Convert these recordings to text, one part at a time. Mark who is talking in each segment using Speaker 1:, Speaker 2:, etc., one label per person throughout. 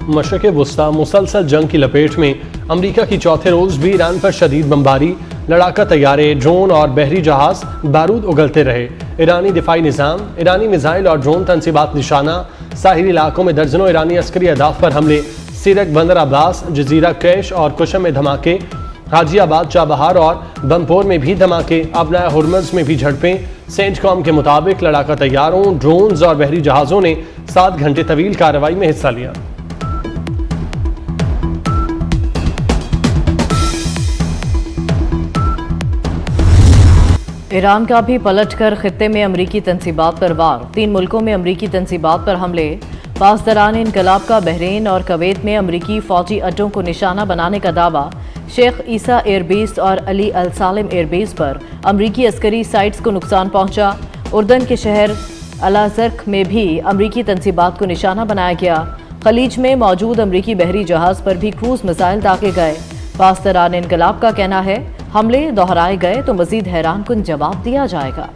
Speaker 1: मशरक़ वस्ता मुसलसल जंग की लपेट में। अमरीका की चौथे रोज़ भी ईरान पर शदीद बमबारी, लड़ाका तैयारे, ड्रोन और बहरी जहाज बारूद उगलते रहे। ईरानी दिफाई निज़ाम, ईरानी मिसाइल और ड्रोन तनसीबात निशाना। साहिली इलाकों में दर्जनों ईरानी अस्करी अहदाफ पर हमले। सीरक, बंदर अब्बास, जजीरा कैश और कुशम में धमाके। हाजियाबाद, चाबहार और बमपोर में भी धमाके। अबनाए हुर्मज़ में भी झड़पें। सेंटकॉम के मुताबिक लड़ाका तैयारों, ड्रोन्स और बहरी जहाज़ों ने 7 घंटे तवील कार्रवाई में हिस्सा लिया।
Speaker 2: ईरान का भी पलटकर खित्ते में अमरीकी तनसीबात पर वार। 3 मुल्कों में अमरीकी तनसीबात पर हमले। पासदरान इनकलाब का बहरीन और कुवैत में अमरीकी फौजी अड्डों को निशाना बनाने का दावा। शेख ईसा एयरबेस और अली अल सालिम एयरबेस पर अमरीकी अस्करी साइट्स को नुकसान पहुंचा। उर्दन के शहर अलाजर्क में भी अमरीकी तनसीबात को निशाना बनाया गया। खलीज में मौजूद अमरीकी बहरी जहाज पर भी क्रूज मिसाइल दागे गए। पासदरान इनकलाब का कहना है हमले दोहराए गए तो मजीद हैरानकुन जवाब दिया जाएगा।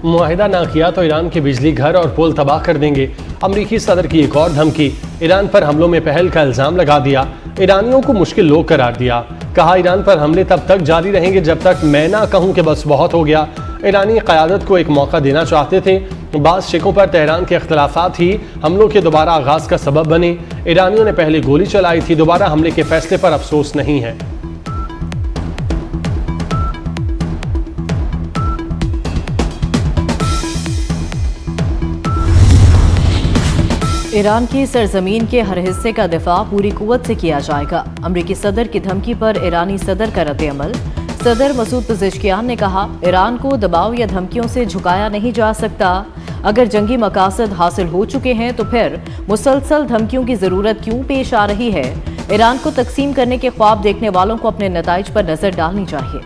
Speaker 1: मुआहिदा ना किया तो ईरान के बिजली घर और पुल तबाह कर देंगे। अमरीकी सदर की एक और धमकी। ईरान पर हमलों में पहल का इल्जाम लगा दिया। ईरानियों को मुश्किल लोग करार दिया। कहा ईरान पर हमले तब तक जारी रहेंगे जब तक मैं ना कहूं कि बस बहुत हो गया। ईरानी क़यादत को एक मौका देना चाहते थे। बाज़ शिकों पर तेहरान के अख्तलाफात ही हमलों के दोबारा आगाज़ का सबब बने। ईरानियों ने पहले गोली चलाई थी, दोबारा हमले के फैसले पर अफसोस नहीं है।
Speaker 2: ईरान की सरजमीन के हर हिस्से का दिफा पूरी कुव्वत से किया जाएगा। अमरीकी सदर की धमकी पर ईरानी सदर का रद्द-ए-अमल। सदर मसूद पेज़ेश्कियान ने कहा ईरान को दबाव या धमकियों से झुकाया नहीं जा सकता। अगर जंगी मकासद हासिल हो चुके हैं तो फिर मुसलसल धमकियों की जरूरत क्यों पेश आ रही है। ईरान को तकसीम करने के ख्वाब देखने वालों को अपने नताइज पर नजर डालनी चाहिए।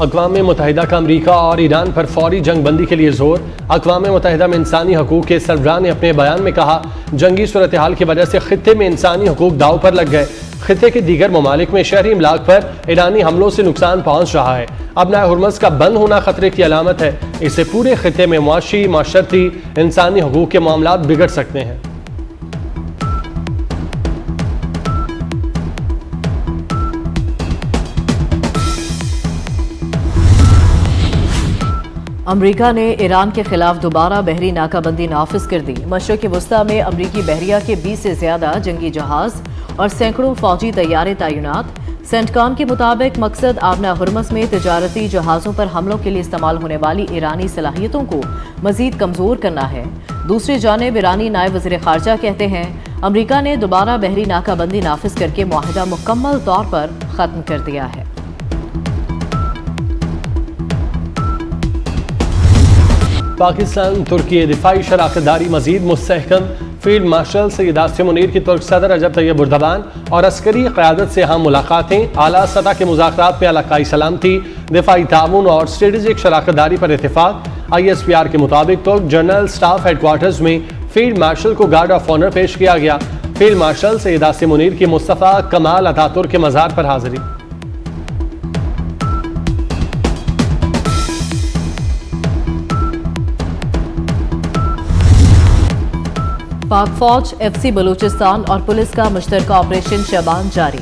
Speaker 1: अक़वाम मुत्तहिदा का अमरीका और ईरान पर फौरी जंग बंदी के लिए जोर। अक़वाम मुत्तहिदा में इंसानी हकूक़ के सरबराह ने अपने बयान में कहा जंगी सूरत हाल की वजह से खित्ते में इंसानी हकूक़ दाव पर लग गए। खित्ते के दीगर ममालिक में शहरी इमलाक पर ईरानी हमलों से नुकसान पहुँच रहा है। अबनाए हुर्मज़ का बंद होना खतरे की अलामत है। इससे पूरे खित्ते में मुआशी, माशरती, इंसानी हकूक़ के मामलात बिगड़ सकते हैं।
Speaker 2: अमरीका ने ईरान के खिलाफ दोबारा बहरी नाकाबंदी नाफिज कर दी। मशरक़ वस्ता में अमरीकी बहरिया के 20 से ज्यादा जंगी जहाज और सैकड़ों फौजी तैयारे तैनात। सेंटकॉम के मुताबिक मकसद आबना हुर्मस में तिजारती जहाज़ों पर हमलों के लिए इस्तेमाल होने वाली ईरानी सलाहियतों को मजीद कमज़ोर करना है। दूसरी जानिब ईरानी नायब वज़ीर ख़ारजा कहते हैं अमरीका ने दोबारा बहरी नाकाबंदी नाफिज करके मुआहिदा मुकम्मल तौर पर ख़त्म कर दिया है।
Speaker 1: पाकिस्तान तुर्की दिफाई शराकतदारी मजीद मुस्तहकम। फील्ड मार्शल सैयद आसिम मुनीर की तुर्क सदर रजब तैयब एर्दोगान और अस्करी क़यादत से अहम मुलाकातें। आला सतह के मुज़ाकरात में इलाकाई सलामती, दिफाई ताउन और स्ट्रेटेजिक शराकतदारी पर इत्तेफाक। ISPR के मुताबिक तुर्क जनरल स्टाफ हेडक्वार्टर्स में फील्ड मार्शल को गार्ड ऑफ ऑनर पेश किया गया। फील्ड मार्शल सैयद आसिम मुनीर की मुस्तफ़ा कमाल अतातुर्क के मज़ार पर हाजिरी।
Speaker 2: पाक फौज, FC बलूचिस्तान और पुलिस का मुश्तरका ऑपरेशन शबान जारी।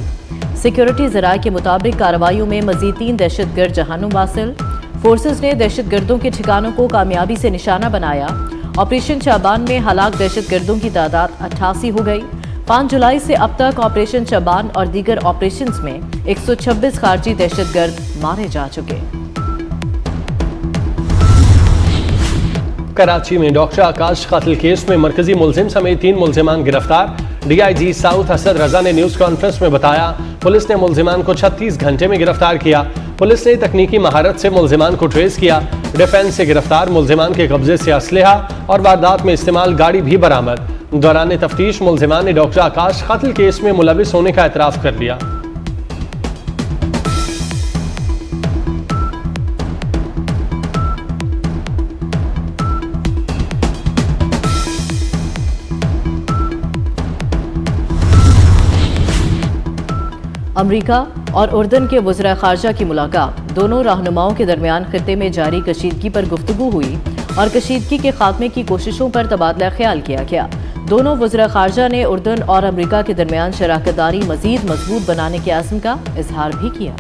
Speaker 2: सिक्योरिटी ज़राए के मुताबिक कार्रवाइयों में मजीद 3 दहशतगर्द जहानुम हासिल। फोर्सेस ने दहशतगर्दों के ठिकानों को कामयाबी से निशाना बनाया। ऑपरेशन शबान में हलाक दहशतगर्दों की तादाद 88 हो गई। 5 जुलाई से अब तक ऑपरेशन शबान और दीगर ऑपरेशंस में 126 खारजी दहशतगर्द मारे जा चुके।
Speaker 1: कराची में डॉक्टर आकाश कातिल केस में मरकजी मुलजिम समेत 3 मुलजिमान गिरफ्तार। DIG साउथ असद रजा ने न्यूज कॉन्फ्रेंस में बताया पुलिस ने मुलजिमान को 36 घंटे में गिरफ्तार किया। पुलिस ने तकनीकी महारत से मुलजिमान को ट्रेस किया। डिफेंस से गिरफ्तार मुलजिमान के कब्जे से असलहा और वारदात में इस्तेमाल गाड़ी भी बरामद। दौरान तफ्तीश मुलजिमान ने डॉक्टर आकाश कातिल केस में मुलविस होने का एतराफ़ कर लिया।
Speaker 2: अमरीका और उर्दन के वज़ीर ख़ारजा की मुलाकात। दोनों रहनुमाओं के दरमियान खित्ते में जारी कशीदगी पर गुफ्तगू हुई और कशीदगी के खात्मे की कोशिशों पर तबादला ख्याल किया गया। दोनों वज़ीर ख़ारजा ने उर्दन और अमरीका के दरमियान शराकतदारी मज़ीद मजबूत बनाने के अज़्म का इजहार भी किया।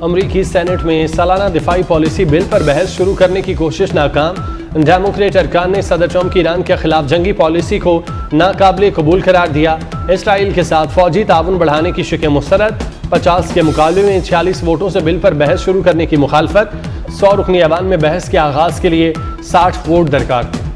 Speaker 1: अमरीकी सेनेट में सालाना दिफाई पॉलिसी बिल पर बहस शुरू करने की कोशिश नाकाम। डेमोक्रेट अरकान ने सदर ट्रंप की ईरान के खिलाफ जंगी पॉलिसी को नाकाबिले कबूल करार दिया। इसराइल के साथ फौजी ताउन बढ़ाने की शिक़े मुस्तरद। 50 के मुकाबले में 46 वोटों से बिल पर बहस शुरू करने की मुखालफत। 100 रुकनी ऐवान में बहस के आगाज के लिए 60 वोट दरकार थे।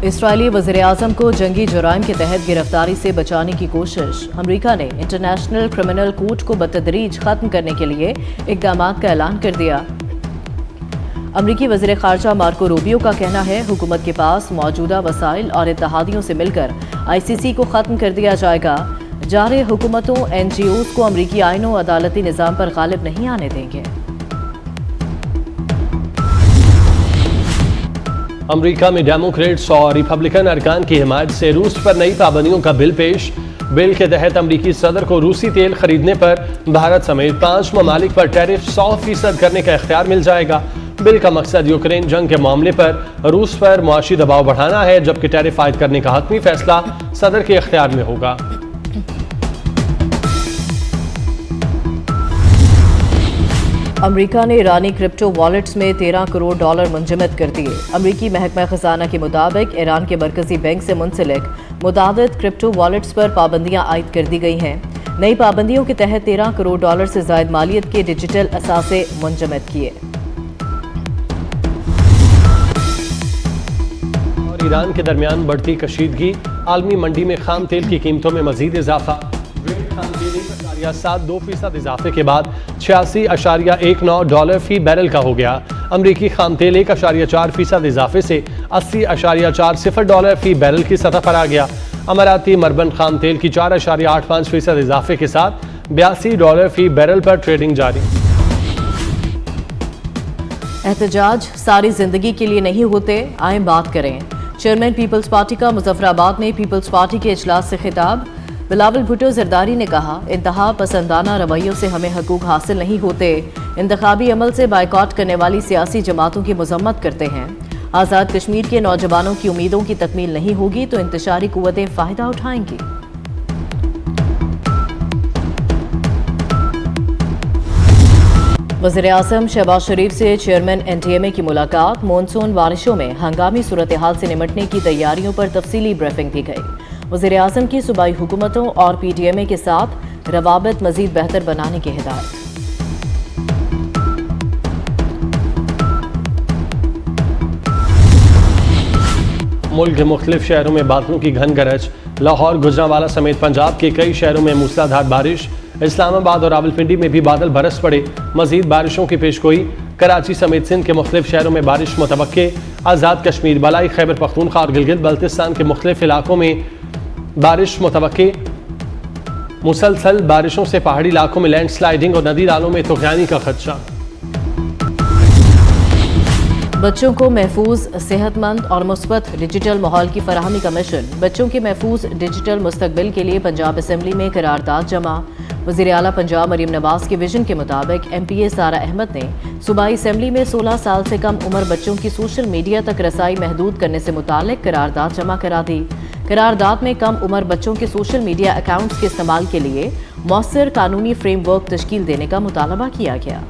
Speaker 2: इसराइली वज़ीर-ए-आज़म को जंगी जुराइम के तहत गिरफ्तारी से बचाने की कोशिश। अमरीका ने इंटरनेशनल क्रिमिनल कोर्ट को बतदरीज खत्म करने के लिए इक़दाम का ऐलान कर दिया। अमरीकी वज़ीर ख़ारजा मार्को रूबियो का कहना है, हुकूमत के पास मौजूदा वसाइल और इत्तेहादियों से मिलकर ICC को ख़त्म कर दिया जाएगा। जारे हुकूमतों NGOs को अमरीकी आइनों अदालती निज़ाम पर गालिब नहीं आने देंगे।
Speaker 1: अमरीका में डेमोक्रेट्स और रिपब्लिकन अरकान की हिमायत से रूस पर नई पाबंदियों का बिल पेश। बिल के तहत अमरीकी सदर को रूसी तेल खरीदने पर भारत समेत 5 ममालिक पर टैरिफ 100% करने का इख्तियार मिल जाएगा। बिल का मकसद यूक्रेन जंग के मामले पर रूस पर मुआशी दबाव बढ़ाना है, जबकि टैरिफ आयद करने का हतमी फैसला सदर के इख्तियार में होगा।
Speaker 2: अमरीका ने ईरानी क्रिप्टो वॉलेट्स में $13 करोड़ मुंजमद कर दिए। अमरीकी महकमा खजाना के मुताबिक ईरान के मरकजी बैंक से मुंसलिक मुतादिद क्रिप्टो वॉलेट्स पर पाबंदियां आयद कर दी गई हैं। नई पाबंदियों के तहत $13 करोड़ से ज़ायद मालियत के डिजिटल असासे मुंजमद किए।
Speaker 1: और ईरान के दरमियान बढ़ती कशीदगी। आलमी मंडी में खाम तेल की कीमतों में मजीद इजाफा। 7.2% इजाफे के बाद $86.19 फी बैरल का हो गया। अमरीकी खाम तेल 1.4% इजाफे से $80.40 फी बैरल की सतह पर आ गया। अमाराती मरबन खाम तेल की 4.85% इजाफे के साथ $82 फी बैरल पर ट्रेडिंग जारी।
Speaker 2: एहतजाज सारी जिंदगी के लिए नहीं होते, आए बात करें। चेयरमैन पीपल्स पार्टी का मुजफ्फराबाद में पीपल्स पार्टी के इजलास से खिताब। बिलावल भुट्टो जरदारी ने कहा, इंतहा पसंदाना रवैयों से हमें हकूक हासिल नहीं होते। इंतखाबी अमल से बायकॉट करने वाली सियासी जमातों की मजम्मत करते हैं। आज़ाद कश्मीर के नौजवानों की उम्मीदों की तकमील नहीं होगी तो इंतशारी कुव्वतें फ़ायदा उठाएंगी। वज़ीर-ए-आज़म शहबाज शरीफ से चेयरमैन NTMA की मुलाकात। मॉनसून बारिशों में हंगामी सूरत हाल से निमटने की तैयारियों पर तफसीली ब्रीफिंग दी गई। वज़ीर-ए-आज़म की सूबाई हुकूमतों और PTMA के साथ रवाबित मज़ीद बेहतर बनाने की हिदायत।
Speaker 1: मुल्क के मुख्तलिफ शहरों में बादलों की घन गरज। लाहौर, गुजरांवाला समेत पंजाब के कई शहरों में मूसलाधार बारिश। इस्लामाबाद और रावलपिंडी में भी बादल बरस पड़े। मजीद बारिशों की पेशगोई। कराची समेत सिंध के मुख्तलिफ शहरों में बारिश मुतवक्के। आज़ाद कश्मीर, बलाई खैबर पख्तूनख्वा और गिलगित बल्तिस्तान के मुख्तलिफ इलाकों में बारिश मुतवक्के। मुसलसल बारिशों से पहाड़ी इलाकों में लैंडस्लाइडिंग और नदी नालों में तुग़यानी का खदशा।
Speaker 2: बच्चों को महफूज, सेहतमंद और मुस्बत डिजिटल माहौल की फराहमी का मिशन। बच्चों के महफूज डिजिटल मुस्तकबिल के लिए पंजाब असम्बली में करारदाद जमा। वज़ीर आला पंजाब मरीम नवाज के विजन के मुताबिक MPA सारा अहमद ने सूबाई असम्बली में 16 साल से कम उम्र बच्चों की सोशल मीडिया तक रसाई महदूद करने से मुताल्लिक करारदाद जमा करा दी। करारदाद में कम उम्र बच्चों के सोशल मीडिया अकाउंट्स के इस्तेमाल के लिए मौसर कानूनी फ्रेमवर्क तश्कील देने का मुतालबा किया गया।